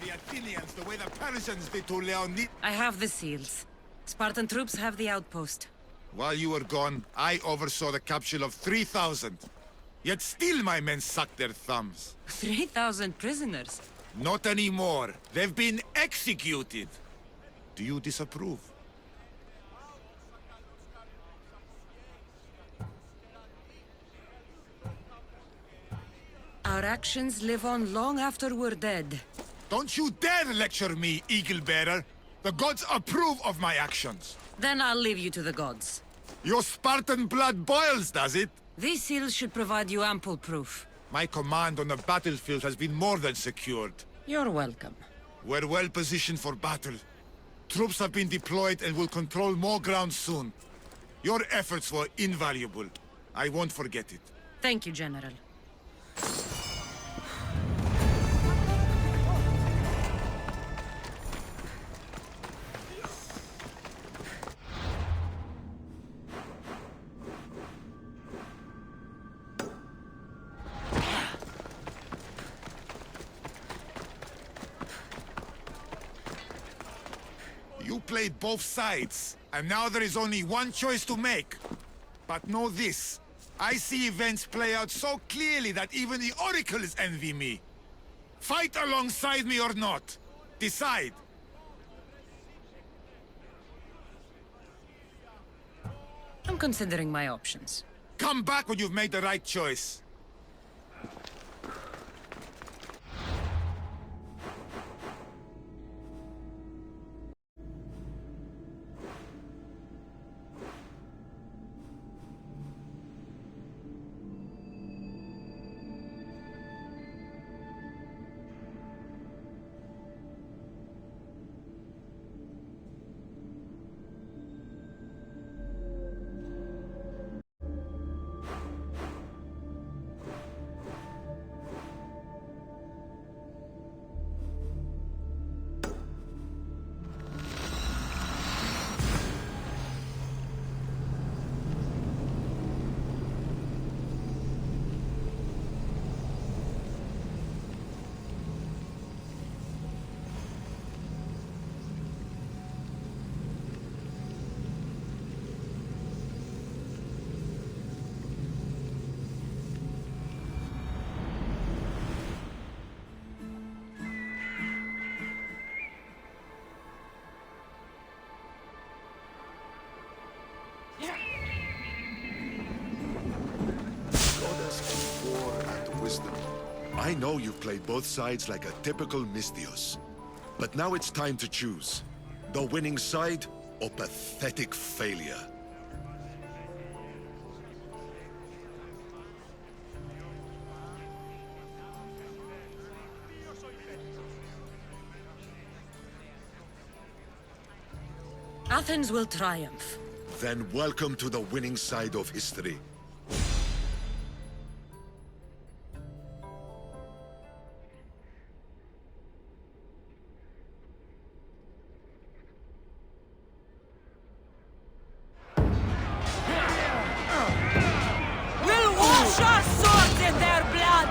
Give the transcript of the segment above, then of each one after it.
the Athenians the way the Persians did to Leonid. I have the seals. Spartan troops have the outpost. While you were gone, I oversaw the capture of 3,000. Yet still my men sucked their thumbs. 3,000 prisoners? Not anymore. They've been executed. Do you disapprove? Our actions live on long after we're dead. Don't you dare lecture me, Eagle Bearer. The gods approve of my actions. Then I'll leave you to the gods. Your Spartan blood boils, does it? These seals should provide you ample proof. My command on the battlefield has been more than secured. You're welcome. We're well positioned for battle. Troops have been deployed and will control more ground soon. Your efforts were invaluable. I won't forget it. Thank you, General. You played both sides, and now there is only one choice to make. But know this, I see events play out so clearly that even the oracles envy me. Fight alongside me or not. Decide. I'm considering my options. Come back when you've made the right choice. I know you've played both sides like a typical Misthios. But now it's time to choose. The winning side or pathetic failure. Athens will triumph. Then welcome to the winning side of history. We'll wash our swords in their blood!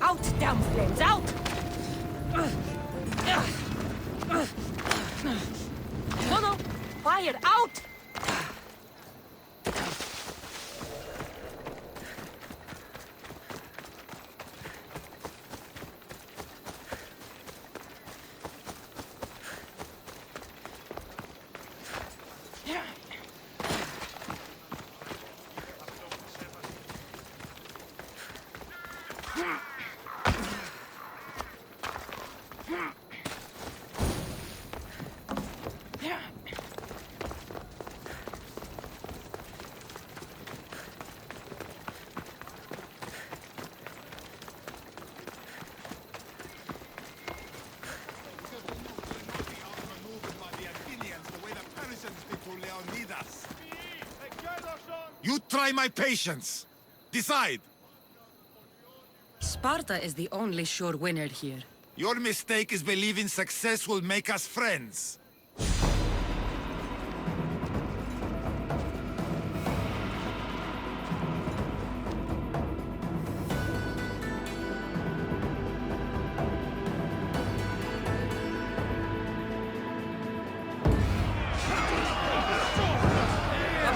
Out, damn flames, out! No, no! Fire, out! You try my patience. Decide. Sparta is the only sure winner here. Your mistake is believing success will make us friends. A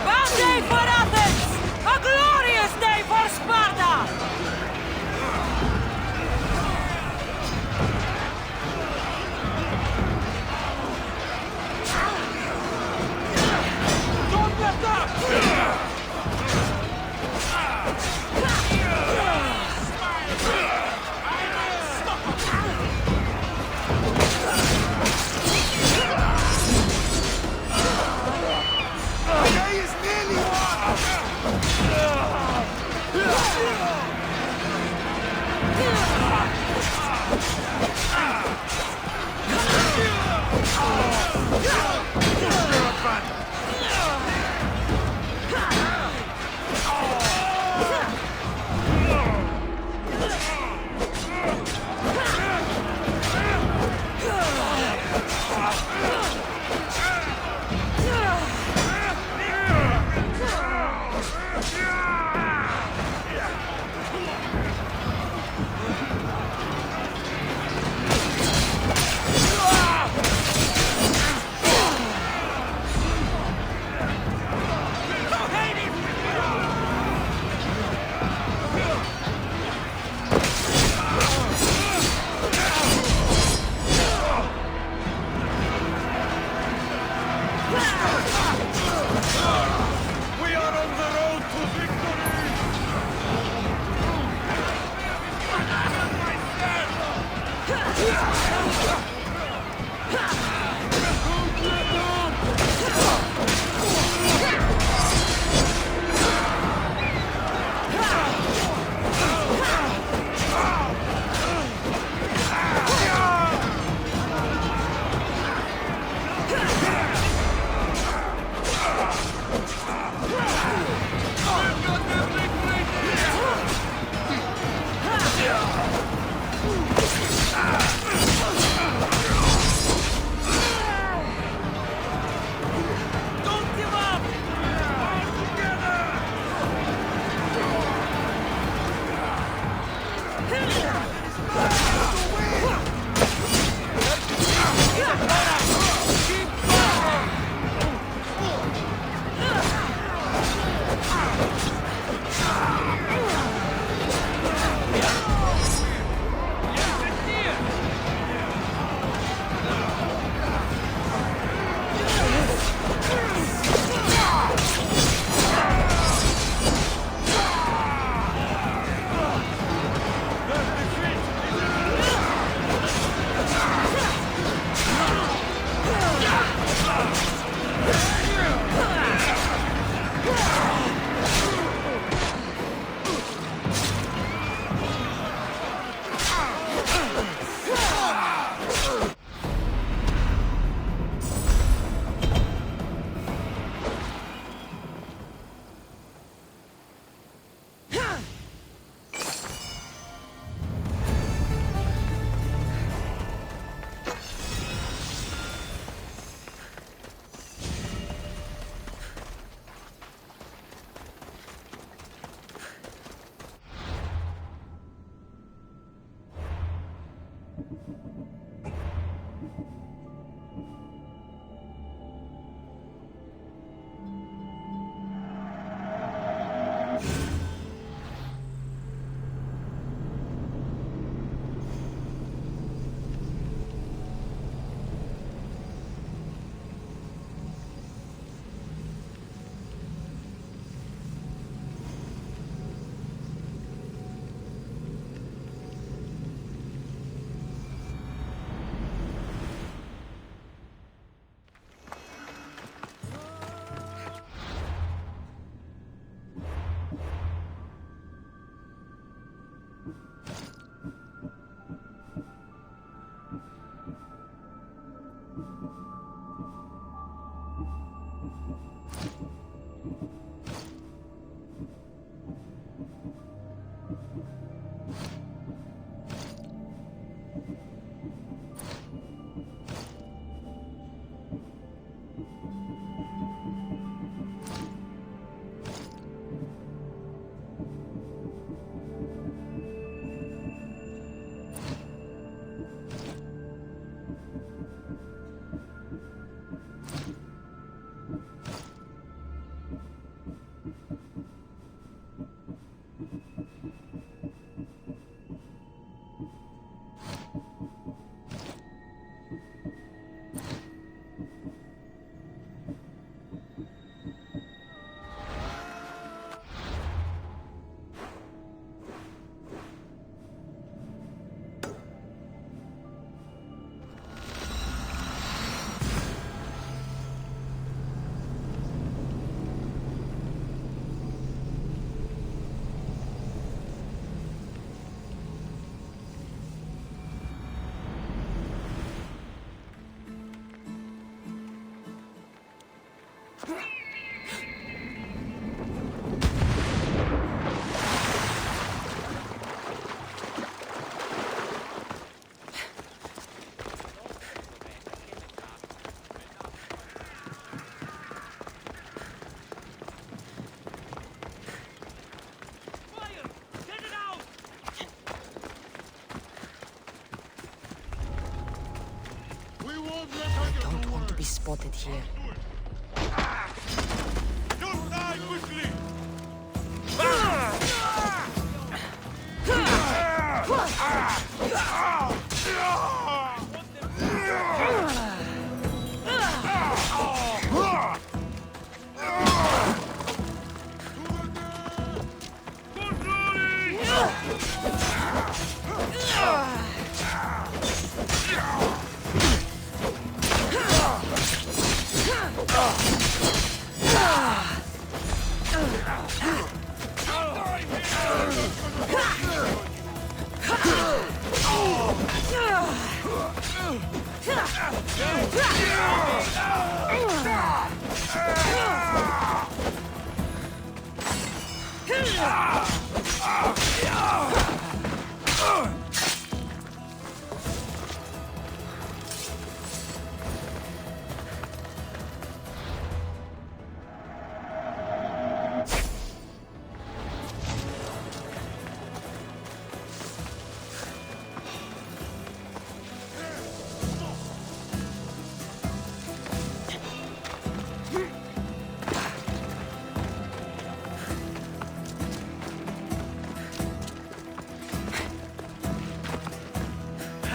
bad day for Athens! A glorious day for Sparta! Be spotted here. Don't die quickly!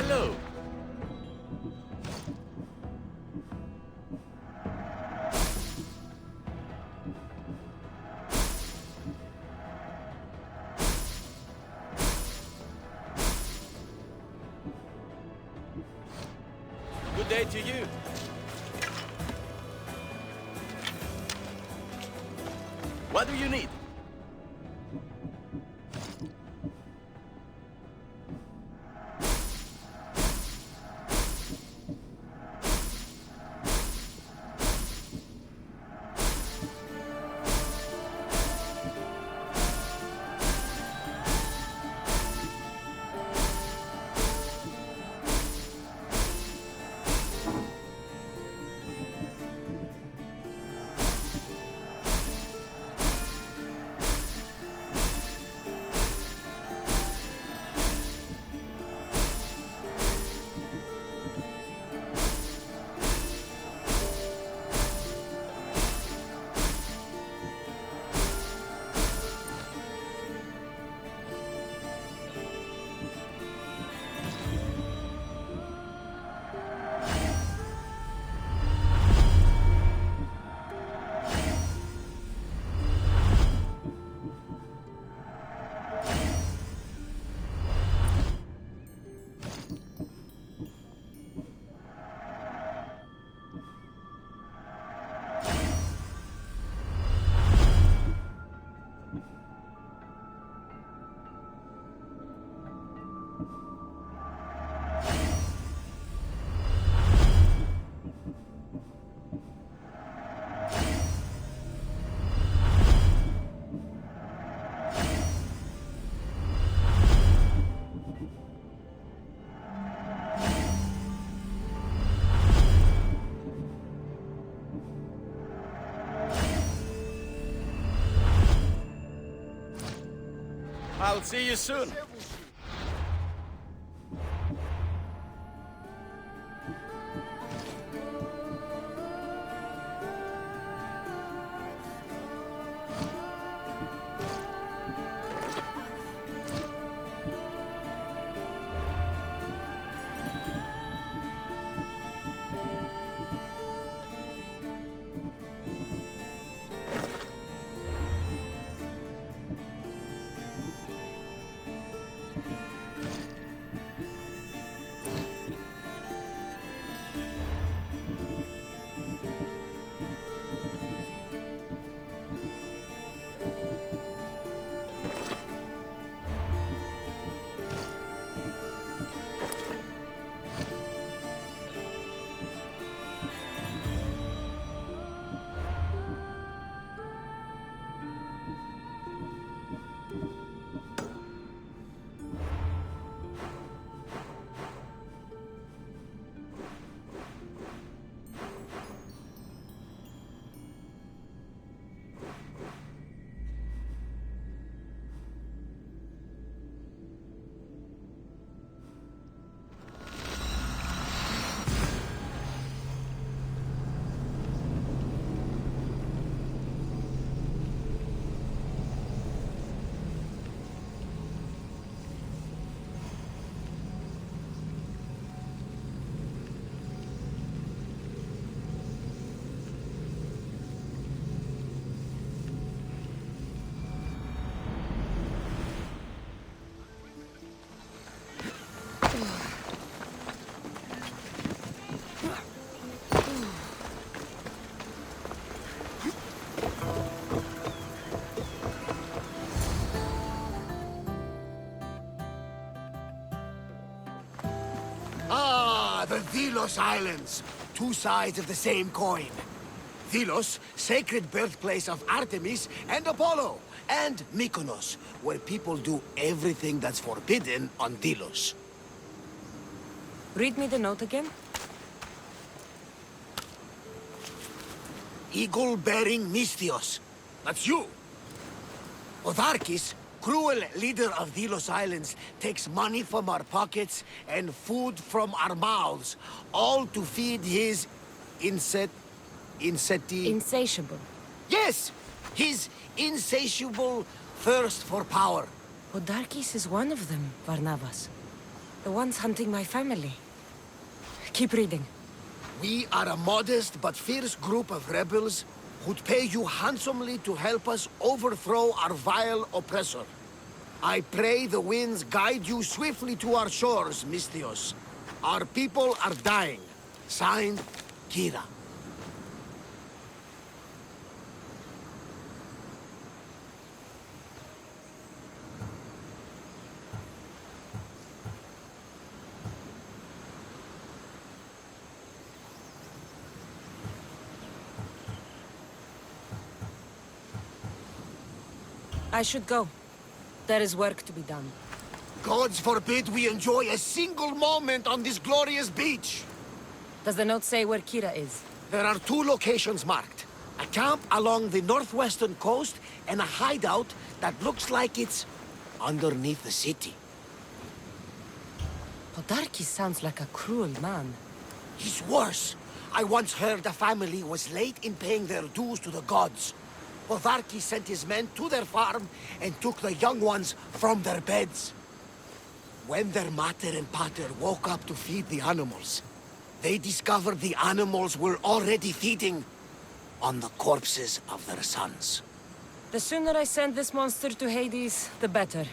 Hello. Good day to you. What do you need? I'll see you soon. The Delos Islands. Two sides of the same coin. Delos, sacred birthplace of Artemis and Apollo. and Mykonos, where people do everything that's forbidden on Delos. Read me the note again. Eagle-bearing Misthios. That's you. Otharkis, cruel leader of Delos Islands, takes money from our pockets and food from our mouths, all to feed his Insatiable. Yes! His insatiable thirst for power. Odarkis is one of them, Varnavas. The ones hunting my family. Keep reading. We are a modest but fierce group of rebels who'd pay you handsomely to help us overthrow our vile oppressor. I pray the winds guide you swiftly to our shores, Misthios. Our people are dying. Signed, Kira. I should go. There is work to be done. Gods forbid we enjoy a single moment on this glorious beach. Does the note say where Kira is? There are 2 locations marked. A camp along the northwestern coast and a hideout that looks like it's underneath the city. Odarkis sounds like a cruel man. He's worse. I once heard a family was late in paying their dues to the gods. Otharkis sent his men to their farm and took the young ones from their beds. When their mater and pater woke up to feed the animals, they discovered the animals were already feeding on the corpses of their sons. The sooner I send this monster to Hades, the better.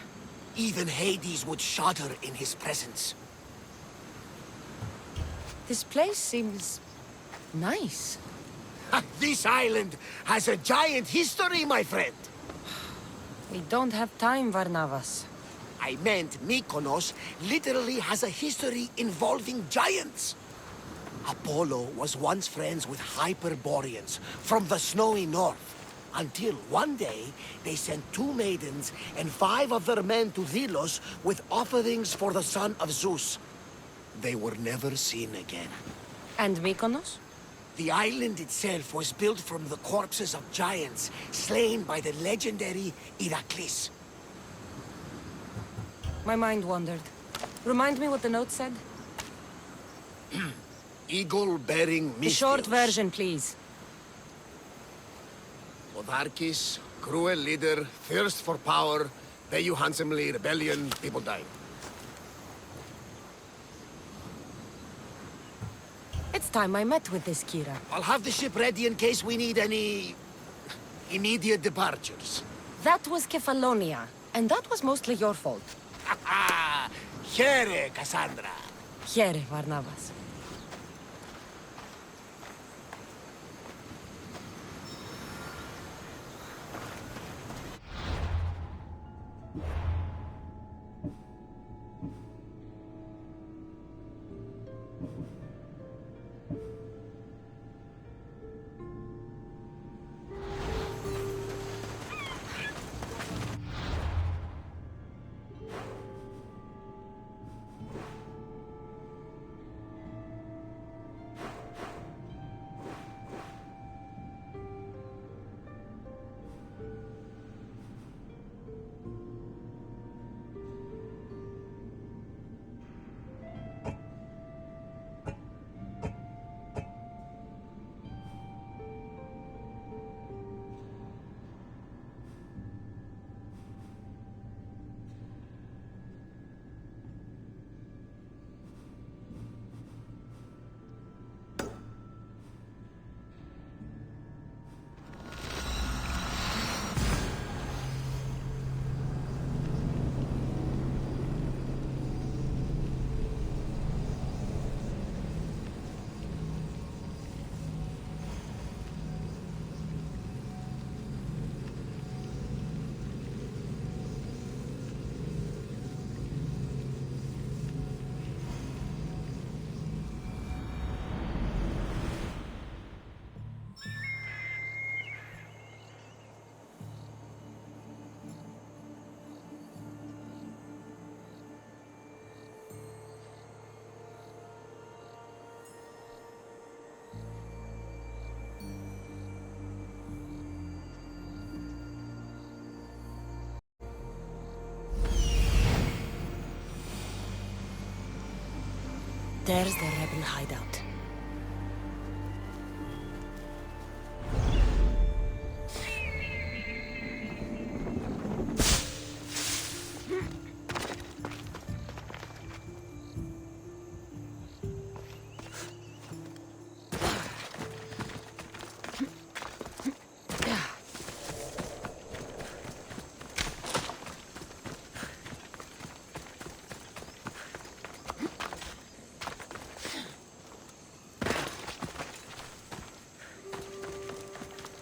Even Hades would shudder in his presence. This place seems nice. This island has a giant history, my friend. We don't have time, Varnavas. I meant Mykonos literally has a history involving giants. Apollo was once friends with Hyperboreans from the snowy north, until one day they sent 2 maidens and 5 of their men to Delos with offerings for the son of Zeus. They were never seen again. And Mykonos? The island itself was built from the corpses of giants slain by the legendary Iraklis. My mind wandered. Remind me what the note said? Eagle-bearing Misthios. The short version, please. Otharkis, cruel leader, thirst for power, pay you handsomely, rebellion, people dying. It's time I met with this Kira. I'll have the ship ready in case we need any immediate departures. That was Kefalonia, and that was mostly your fault. Here, Cassandra. Here, Varnavas. There's the rebel hideout.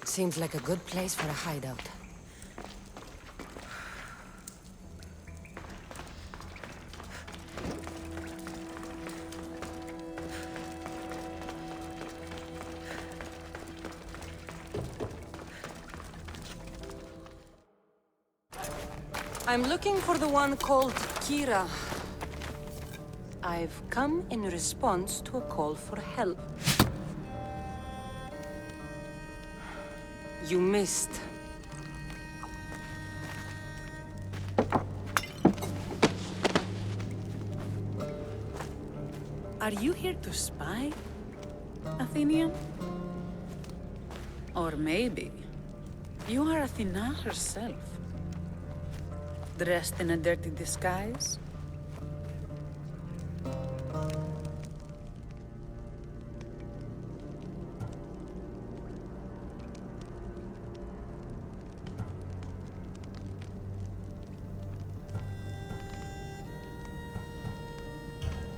Seems like a good place for a hideout. I'm looking for the one called Kira. I've come in response to a call for help. You missed. Are you here to spy, Athenian? Or maybe you are Athena herself, dressed in a dirty disguise?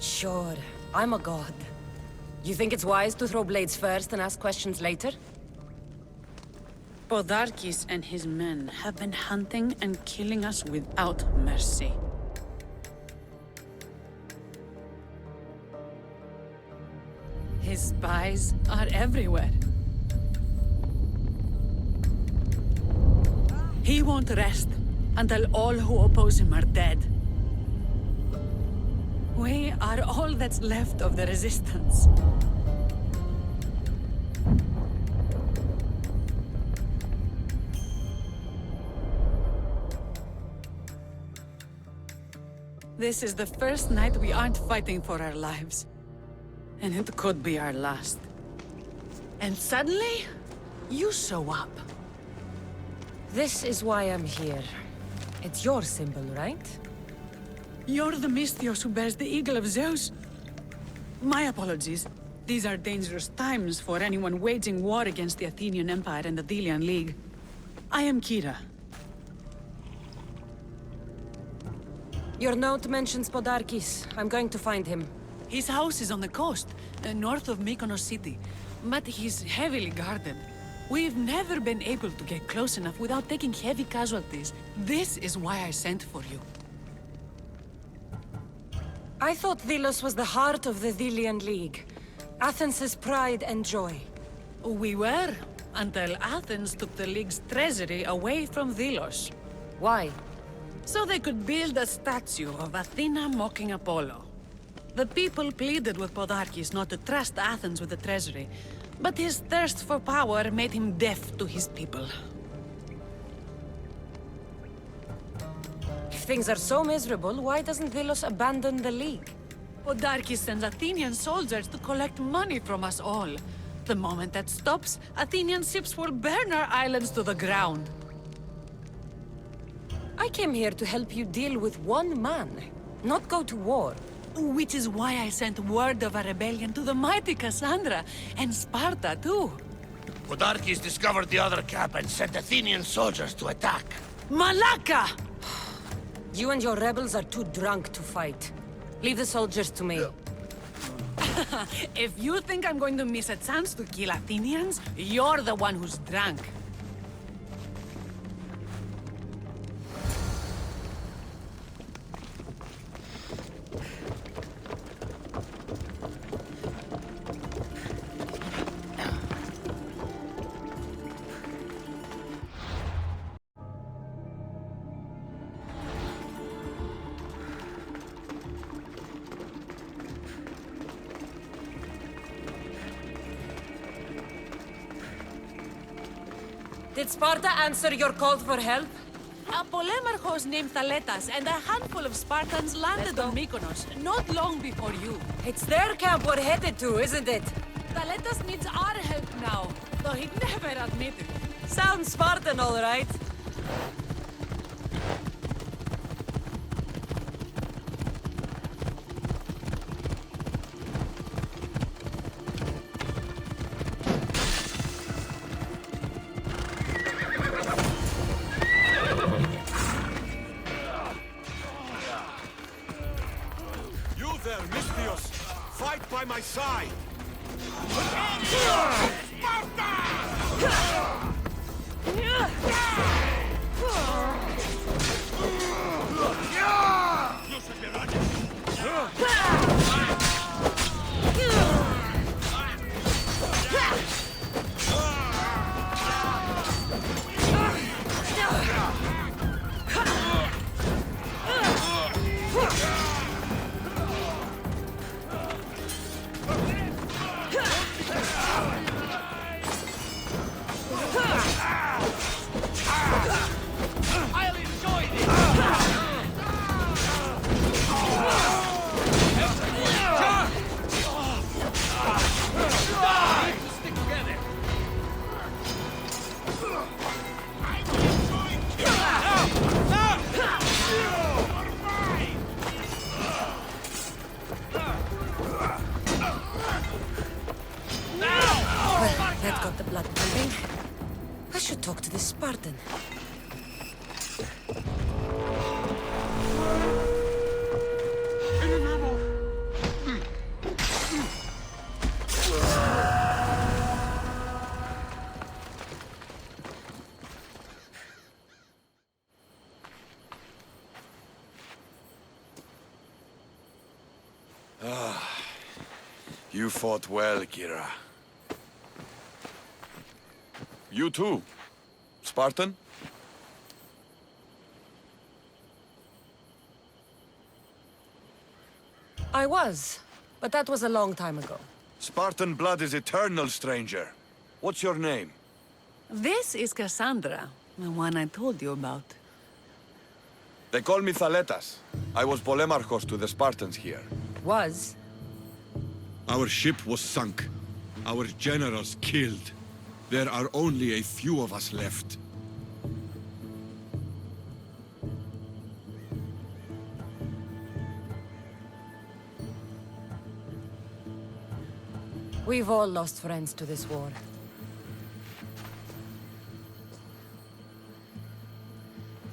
Sure, I'm a god. You think it's wise to throw blades first and ask questions later? Podarkis and his men have been hunting and killing us without mercy. His spies are everywhere. He won't rest until all who oppose him are dead. We are all that's left of the resistance. This is the first night we aren't fighting for our lives. And it could be our last. And suddenly, you show up. This is why I'm here. It's your symbol, right? You're the Mystios who bears the eagle of Zeus. My apologies. These are dangerous times for anyone waging war against the Athenian Empire and the Delian League. I am Kira. Your note mentions Podarkis. I'm going to find him. His house is on the coast, north of Mykonos city. But he's heavily guarded. We've never been able to get close enough without taking heavy casualties. This is why I sent for you. I thought Delos was the heart of the Delian League. Athens' pride and joy. We were, until Athens took the League's treasury away from Delos. Why? So they could build a statue of Athena mocking Apollo. The people pleaded with Podarkis not to trust Athens with the treasury, but his thirst for power made him deaf to his people. If things are so miserable, why doesn't Delos abandon the League? Podarkis sends Athenian soldiers to collect money from us all. The moment that stops, Athenian ships will burn our islands to the ground. I came here to help you deal with one man, not go to war. Which is why I sent word of a rebellion to the mighty Cassandra, and Sparta too. Podarkis discovered the other camp and sent Athenian soldiers to attack. Malaka! You and your rebels are too drunk to fight. Leave the soldiers to me. If you think I'm going to miss a chance to kill Athenians, you're the one who's drunk. Did Sparta answer your call for help? A polemarchos named Thaletas and a handful of Spartans landed on Mykonos not long before you. It's their camp we're headed to, isn't it? Thaletas needs our help now, though he'd never admit it. Sounds Spartan, all right. You there, Misthios! Fight by my side! I'll enjoy this! Stick together! Well, that got the blood pumping. I should talk to this Spartan. You fought well, Kira. You too, Spartan? I was, but that was a long time ago. Spartan blood is eternal, stranger. What's your name? This is Cassandra, the one I told you about. They call me Thaletas. I was polemarchos to the Spartans here. Was? Our ship was sunk. Our generals killed. There are only a few of us left. We've all lost friends to this war.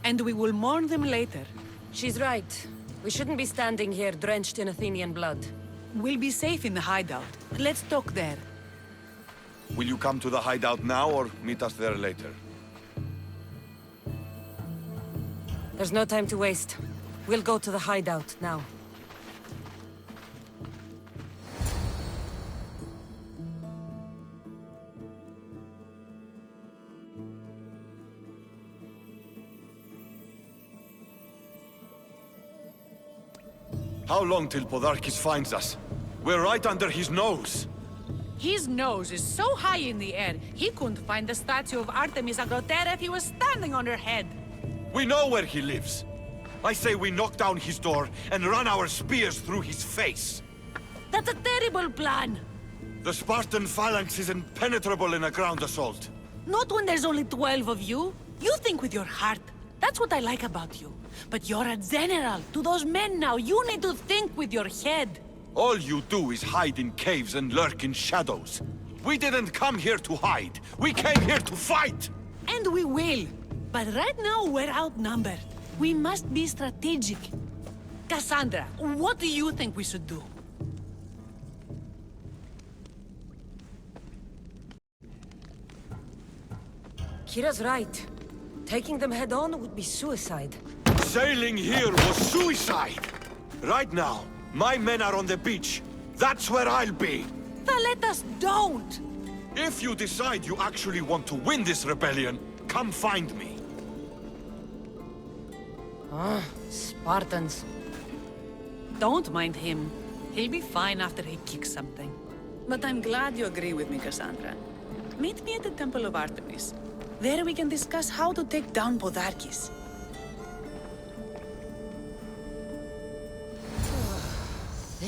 And we will mourn them later. She's right. We shouldn't be standing here drenched in Athenian blood. We'll be safe in the hideout. Let's talk there. Will you come to the hideout now or meet us there later? There's no time to waste. We'll go to the hideout now. How long till Podarkis finds us? We're right under his nose. His nose is so high in the air, he couldn't find the statue of Artemis Agrotera if he was standing on her head. We know where he lives. I say we knock down his door and run our spears through his face. That's a terrible plan. The Spartan phalanx is impenetrable in a ground assault. Not when there's only 12 of you. You think with your heart. That's what I like about you. But you're a general. To those men now, you need to think with your head. All you do is hide in caves and lurk in shadows. We didn't come here to hide. We came here to fight! And we will. But right now, we're outnumbered. We must be strategic. Cassandra, what do you think we should do? Kira's right. Taking them head-on would be suicide. Sailing here was suicide! Right now, my men are on the beach. That's where I'll be. Let us don't! If you decide you actually want to win this rebellion, come find me. Spartans. Don't mind him. He'll be fine after he kicks something. But I'm glad you agree with me, Cassandra. Meet me at the Temple of Artemis. There we can discuss how to take down Podarkis.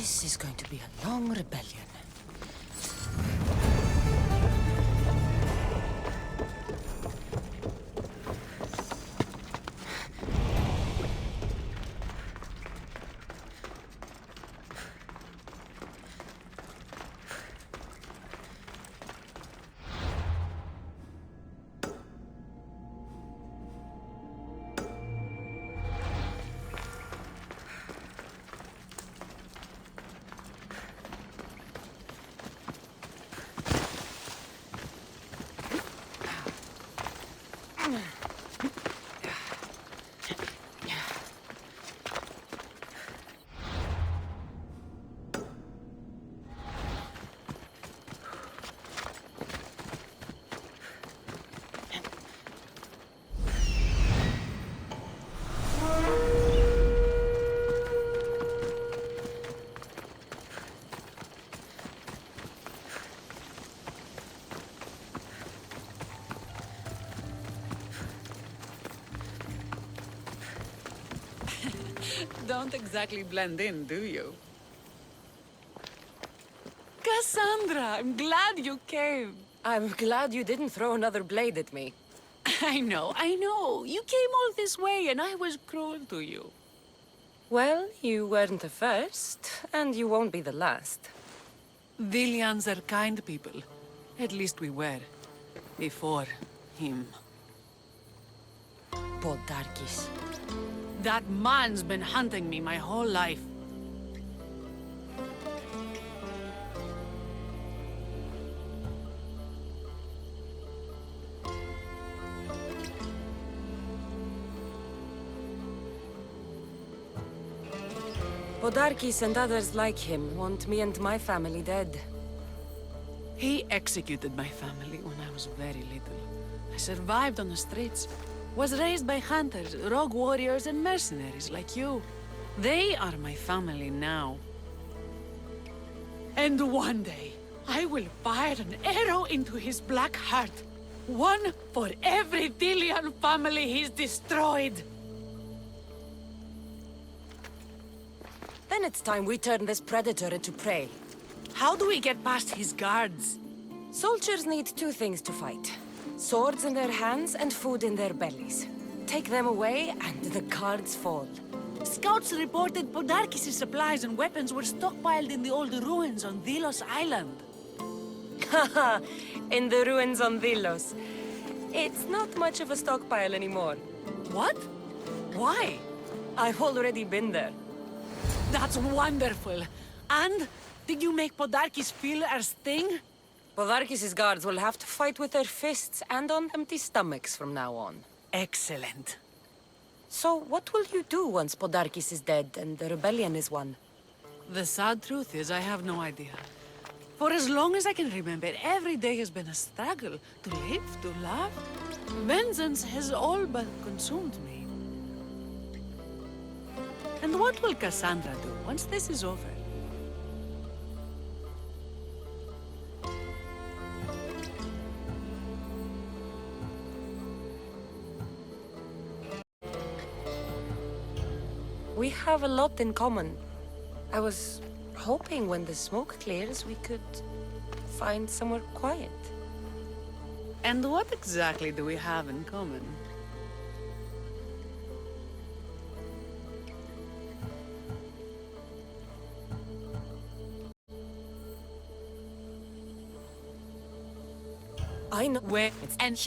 This is going to be a long rebellion. Don't exactly blend in, do you? Cassandra, I'm glad you came. I'm glad you didn't throw another blade at me. I know. You came all this way and I was cruel to you. Well, you weren't the first, and you won't be the last. Villians are kind people. At least we were. Before him. Podarkis. That man's been hunting me my whole life. Podarkis and others like him want me and my family dead. He executed my family when I was very little. I survived on the streets. Was raised by hunters, rogue warriors, and mercenaries like you. They are my family now. And one day, I will fire an arrow into his black heart. One for every Dillian family he's destroyed. Then it's time we turn this predator into prey. How do we get past his guards? Soldiers need two things to fight. Swords in their hands and food in their bellies. Take them away and the guards fall. Scouts reported Podarkis' supplies and weapons were stockpiled in the old ruins on Delos Island. Haha, in the ruins on Delos. It's not much of a stockpile anymore. What? Why? I've already been there. That's wonderful. And did you make Podarkis feel our sting? Podarkis' guards will have to fight with their fists and on empty stomachs from now on. Excellent. So what will you do once Podarkis is dead and the rebellion is won? The sad truth is I have no idea. For as long as I can remember, every day has been a struggle. To live, to love. Vengeance has all but consumed me. And what will Cassandra do once this is over? We have a lot in common. I was hoping when the smoke clears, we could find somewhere quiet. And what exactly do we have in common? I know Where it's and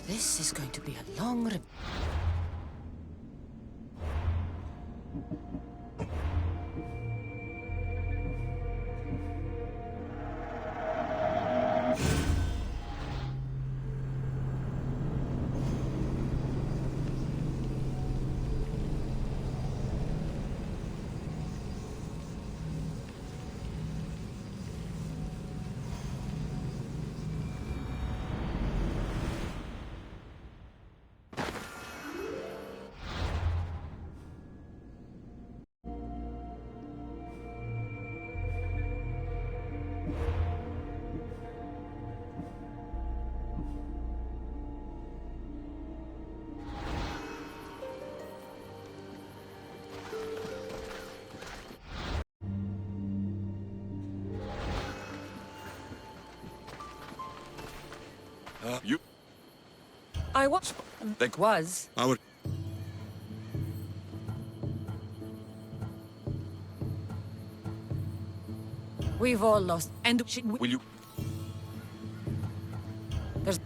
This is going to be a long You... I was. They... Was. Our... We've all lost. And Will you... there's.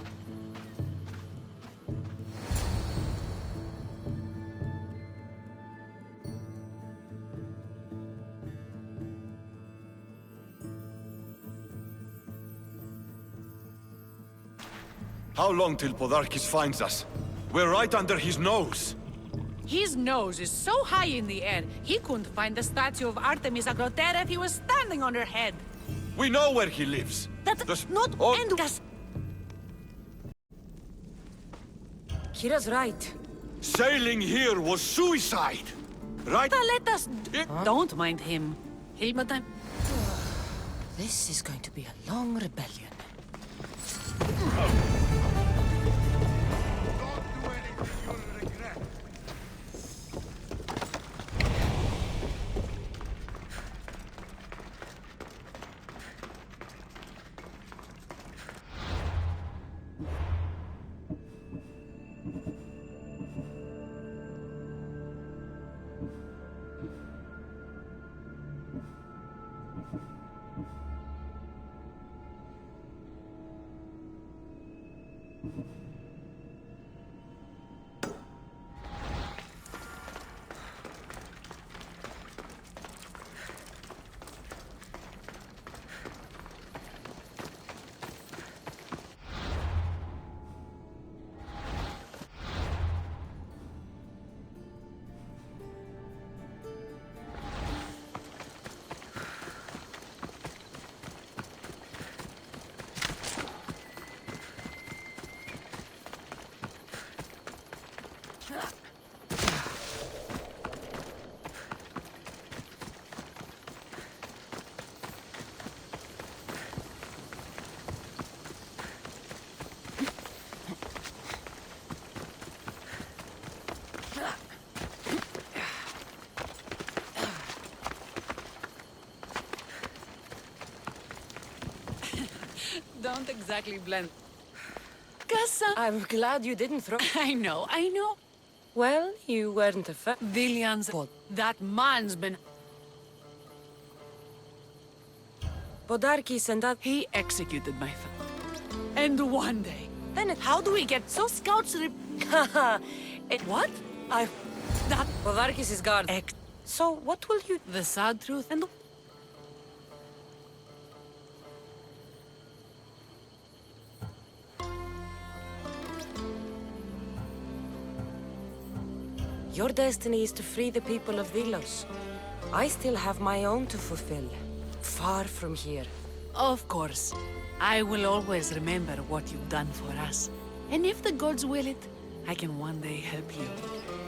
How long till Podarkis finds us? We're right under his nose. His nose is so high in the air, he couldn't find the statue of Artemis Agrotera if he was standing on her head. We know where he lives. That's The- not Oh. end us. Kira's right. Sailing here was suicide, right? Let us... Don't mind him. But I'm... This is going to be a long rebellion. Don't exactly blend. Cause, I'm glad you didn't throw. I know. Well, you weren't a Villian's fault. That man's been... Podarkis and that. He executed my family. And one day... Then it. How do we get so scouts... What? That... Podarkis is guard. So what will you? The sad truth and... Your destiny is to free the people of Delos. I still have my own to fulfill. Far from here. Of course. I will always remember what you've done for us. And if the gods will it, I can one day help you.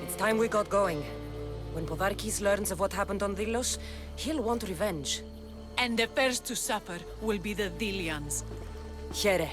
It's time we got going. When Podarkis learns of what happened on Delos, he'll want revenge. And the first to suffer will be the Dilians. Here.